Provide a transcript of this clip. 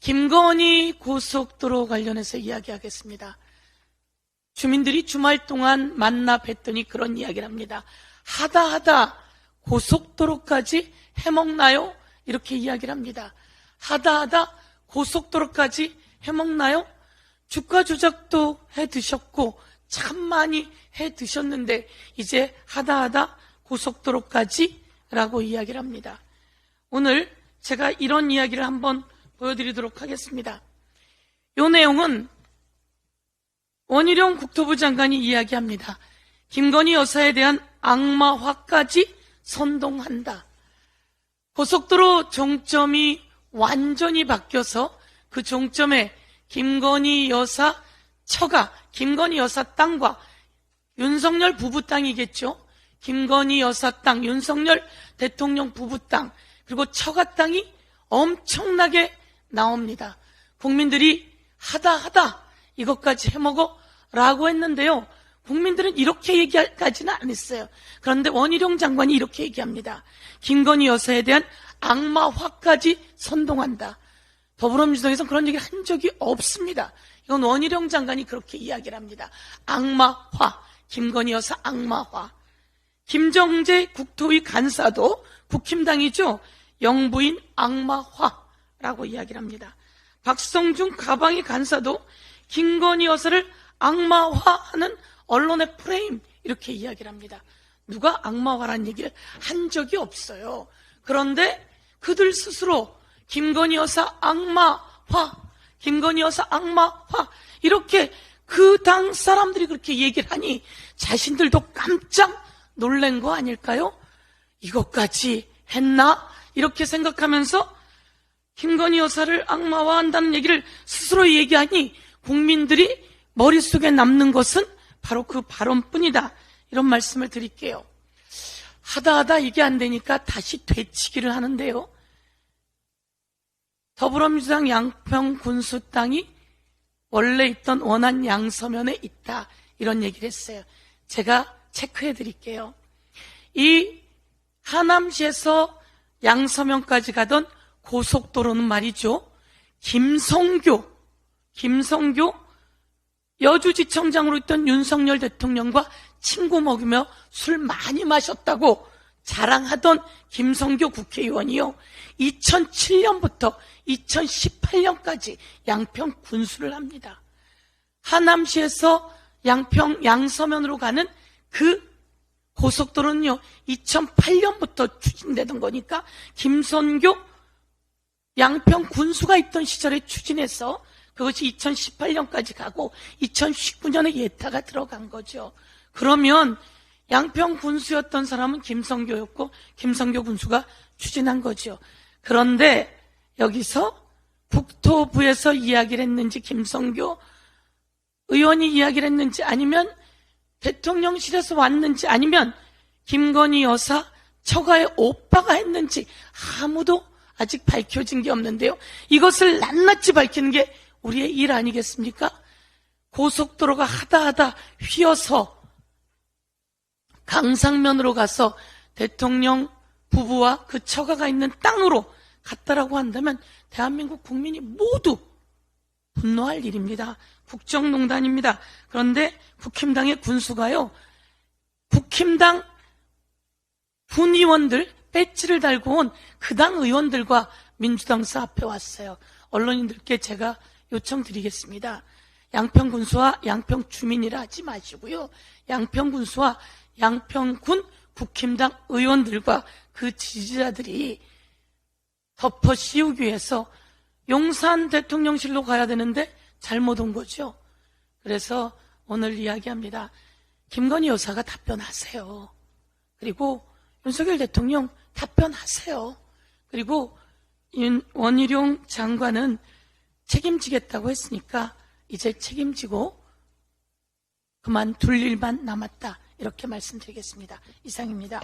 김건희 고속도로 관련해서 이야기하겠습니다. 주민들이 주말 동안 만나 뵀더니 그런 이야기를 합니다. 하다 고속도로까지 해먹나요? 이렇게 이야기를 합니다. 하다 고속도로까지 해먹나요? 주가 조작도 해드셨고 참 많이 해드셨는데 이제 하다 고속도로까지 라고 이야기를 합니다. 오늘 제가 이런 이야기를 한번 보여드리도록 하겠습니다. 이 내용은 원희룡 국토부 장관이 이야기합니다. 김건희 여사에 대한 악마화까지 선동한다. 고속도로 종점이 완전히 바뀌어서 그 종점에 김건희 여사 처가, 김건희 여사 땅과 윤석열 부부 땅이겠죠. 김건희 여사 땅, 윤석열 대통령 부부 땅, 그리고 처가 땅이 엄청나게 나옵니다. 국민들이 하다 이것까지 해먹어 라고 했는데요. 국민들은 이렇게 얘기하지는 않았어요. 그런데 원희룡 장관이 이렇게 얘기합니다. 김건희 여사에 대한 악마화까지 선동한다. 더불어민주당에서는 그런 얘기를 한 적이 없습니다. 이건 원희룡 장관이 그렇게 이야기를 합니다. 악마화, 김건희 여사 악마화. 김정재 국토위 간사도 국힘당이죠. 영부인 악마화라고 이야기를 합니다. 박성중 가방위 간사도 김건희 여사를 악마화하는 언론의 프레임 이렇게 이야기를 합니다. 누가 악마화라는 얘기를 한 적이 없어요. 그런데 그들 스스로 김건희 여사 악마화, 김건희 여사 악마화 이렇게 그 당 사람들이 그렇게 얘기를 하니 자신들도 깜짝 놀란 거 아닐까요? 이것까지 했나? 이렇게 생각하면서 김건희 여사를 악마화한다는 얘기를 스스로 얘기하니 국민들이 머릿속에 남는 것은 바로 그 발언뿐이다. 이런 말씀을 드릴게요. 하다 이게 안 되니까 다시 되치기를 하는데요. 더불어민주당 양평 군수 땅이 원래 있던 원안 양서면에 있다. 이런 얘기를 했어요. 제가 체크해 드릴게요. 이 하남시에서 양서면까지 가던 고속도로는 말이죠. 김성교 여주지청장으로 있던 윤석열 대통령과 친구 먹이며 술 많이 마셨다고 자랑하던 김성교 국회의원이요. 2007년부터 2018년까지 양평 군수를 합니다. 하남시에서 양평 양서면으로 가는 그 고속도로는요. 2008년부터 추진되던 거니까 김성교 양평 군수가 있던 시절에 추진해서 그것이 2018년까지 가고 2019년에 예타가 들어간 거죠. 그러면 양평 군수였던 사람은 김성교였고 김성교 군수가 추진한 거죠. 그런데 여기서 국토부에서 이야기를 했는지 김성교 의원이 이야기를 했는지 아니면 대통령실에서 왔는지 아니면 김건희 여사 처가의 오빠가 했는지 아무도 아직 밝혀진 게 없는데요. 이것을 낱낱이 밝히는 게 우리의 일 아니겠습니까? 고속도로가 하다 휘어서 강상면으로 가서 대통령 부부와 그 처가가 있는 땅으로 갔다라고 한다면 대한민국 국민이 모두 분노할 일입니다. 국정농단입니다. 그런데 국힘당의 군수가요. 국힘당 군의원들 배지를 달고 온 그 당 의원들과 민주당사 앞에 왔어요. 언론인들께 제가 요청드리겠습니다. 양평 군수와 양평 주민이라 하지 마시고요. 양평 군수와 양평군 국힘당 의원들과 그 지지자들이 덮어 씌우기 위해서 용산 대통령실로 가야 되는데 잘못 온 거죠. 그래서 오늘 이야기합니다. 김건희 여사가 답변하세요. 그리고 윤석열 대통령 답변하세요. 그리고 원희룡 장관은 책임지겠다고 했으니까 이제 책임지고 그만둘 일만 남았다. 이렇게 말씀드리겠습니다. 이상입니다.